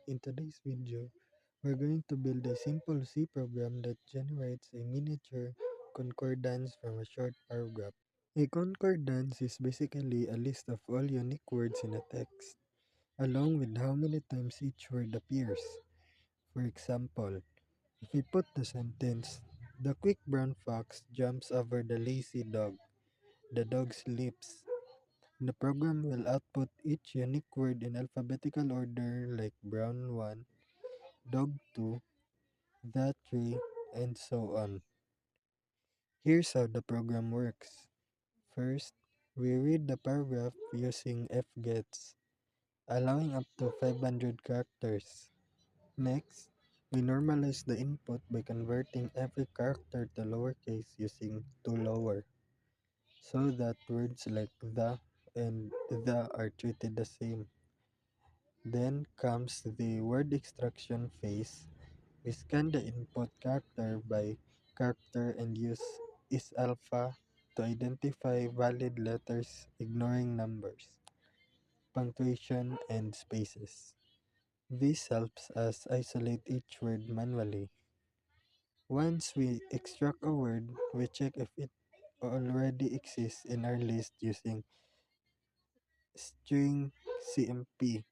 In today's video, we're going to build a simple C program that generates a miniature concordance from a short paragraph. A concordance is basically a list of all unique words in a text, along with how many times each word appears. For example, if we put the sentence, "The quick brown fox jumps over the lazy dog. The dog sleeps." The program will output each unique word in alphabetical order like brown 1, dog 2, the tree, and so on. Here's how the program works. First, we read the paragraph using fgets, allowing up to 500 characters. Next, we normalize the input by converting every character to lowercase using toLower, so that words like the and the are treated the same. Then comes the word extraction phase. We scan the input character by character and use isAlpha to identify valid letters, ignoring numbers, punctuation, and spaces. This helps us isolate each word manually. Once we extract a word, we check if it already exists in our list using string CMP.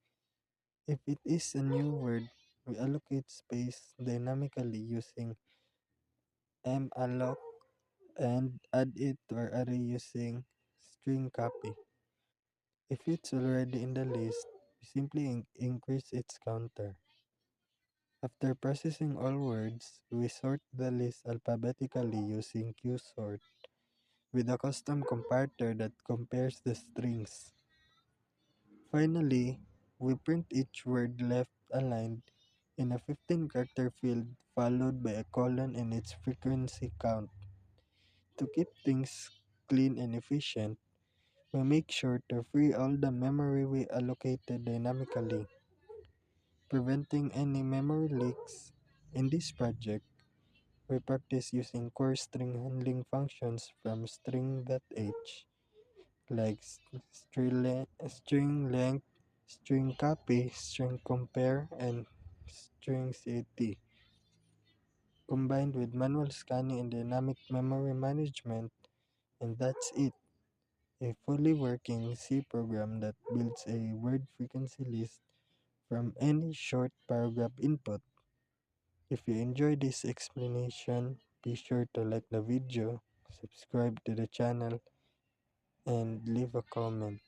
If it is a new word, we allocate space dynamically using malloc and add it to our array using string copy. If it's already in the list, we simply increase its counter. After processing all words, we sort the list alphabetically using qsort with a custom comparator that compares the strings. Finally, we print each word left aligned in a 15-character field followed by a colon and its frequency count. To keep things clean and efficient, we make sure to free all the memory we allocated dynamically, preventing any memory leaks. In this project, we practice using core string handling functions from string.h, like string length, string copy, string compare, and string set, combined with manual scanning and dynamic memory management, and that's it. A fully working C program that builds a word frequency list from any short paragraph input. If you enjoyed this explanation, be sure to like the video, subscribe to the channel, and leave a comment.